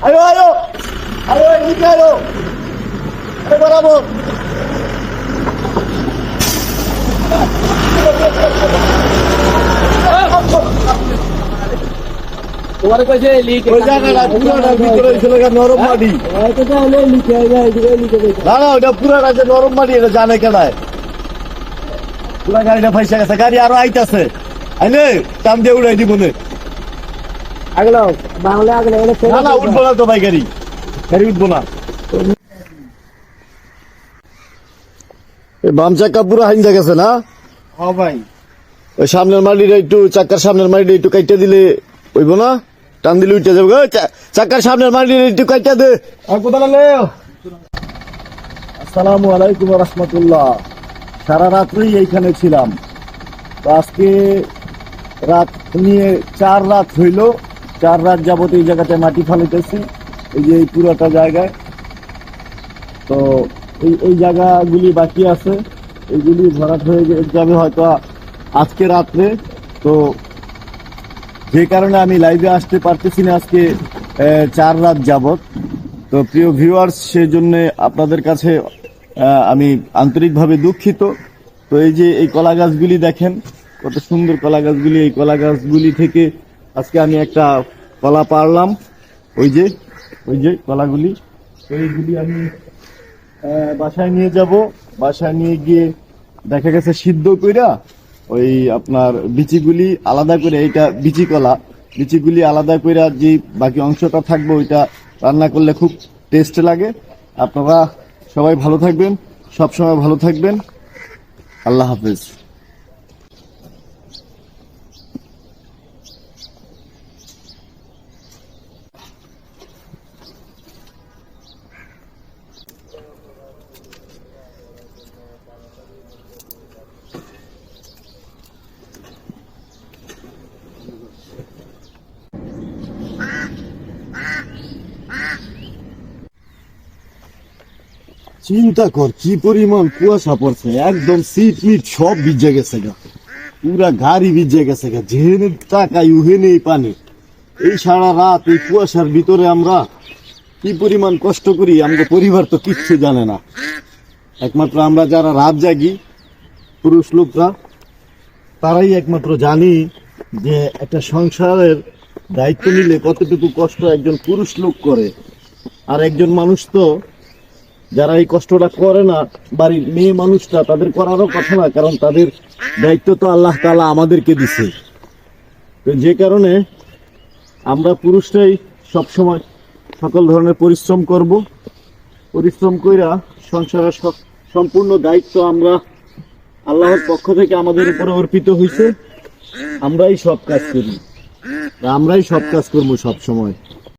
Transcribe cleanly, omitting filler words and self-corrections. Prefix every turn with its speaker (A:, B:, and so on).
A: আয়ো আয়ো আয়ো এদিকে আয়ো বরাবর
B: তোমার কাছে
A: ওই জায়গাটা পুরাটার ভিতরে ছিল নরম মাটি। না না ওইটা পুরাটা যে নরম মাটি এটা জানে কেনায় পুরা গাড়িটা ফাইসা গেছে। গাড়ি আরো আইতাছে আইলে টান দিয়ে উড়াই দিব না। না না উঠবো না তো ভাই, গাড়ি গাড়ি উঠবো না। বাম চাক্কা পুরো হাইন্দা গেছে না?
B: হ্যাঁ ভাই,
A: ওই সামনের মাটিটা একটু, চাক্কার সামনের মাটিটা একটু কাইটা দিলে হইব না? টান দিলে উঠে যাবে। চাক্কার সামনের মাটিটা একটু কাইটা দে। আসসালামু আলাইকুম রহমতুল্লাহ। সারা রাত্রেই এইখানে ছিলাম। তো আজকে রাত নিয়ে 4 রাত হইল। 4 রাত যাবত এই জায়গাতে মাটি ফালাইতেছি, এই যে এই পুরোটা জায়গায়। তো এই জায়গাগুলি বাকি আছে, এইগুলি ভরাট হয়ে যাবে হয়তো আজকে রাত্রে। তো যে কারণে আমি লাইভে আসতে পারতেছি না আজকে 4 রাত যাবত। তো প্রিয় ভিউয়ার্স, সেজন্য আপনাদের কাছে আমি আন্তরিকভাবে দুঃখিত। তো এই যে এই কলা গাছগুলি দেখেন, কত সুন্দর কলা গাছগুলি। এই কলা গাছগুলি থেকে আজকে আমি একটা কলা পারলাম। ওই যে কলাগুলি, তো এইগুলি আমি বাসায় নিয়ে যাব। বাসায় নিয়ে গিয়ে দেখা গেছে সিদ্ধ কইরা ওই আপনার বিচিগুলি আলাদা করে, এইটা বিচি কলা, বিচিগুলি আলাদা কইরা যে বাকি অংশটা থাকবে ওইটা রান্না করলে খুব টেস্ট লাগে। আপনারা সবাই ভালো থাকবেন, সবসময় ভালো থাকবেন। আল্লাহ হাফেজ। চিন্তা কর কি পরিমাণ কুয়াশা পড়ছে, একদম সিট মিট সব ভিজে গেছে গা, পুরা গাড়ি ভিজে গেছে গা। যেহেনে তাকাই উহেনে পানি। এই সারা রাত এই কুয়াশার ভিতরে আমরা কি পরিমাণ কষ্ট করি, আমাদের পরিবার তো কিচ্ছু জানে না। একমাত্র আমরা যারা রাত জাগি, পুরুষ লোকরা, তারাই একমাত্র জানি যে একটা সংসারের দায়িত্ব নিলে কতটুকু কষ্ট একজন পুরুষ লোক করে। আর একজন মানুষ তো যারা এই কষ্টটা করে না, বাড়ির মেয়ে মানুষটা, তাদের করারও কথা না, কারণ তাদের দায়িত্ব তো আল্লাহ তাআলা আমাদেরকে দিছে। তো যে কারণে আমরা পুরুষরাই সবসময় সকল ধরনের পরিশ্রম করব। পরিশ্রম কইরা সংসারের সম্পূর্ণ দায়িত্ব আমরা আল্লাহর পক্ষ থেকে আমাদের উপরে অর্পিত হয়েছে। আমরাই সব কাজ করি, আমরাই সব কাজ করবো সব সময়।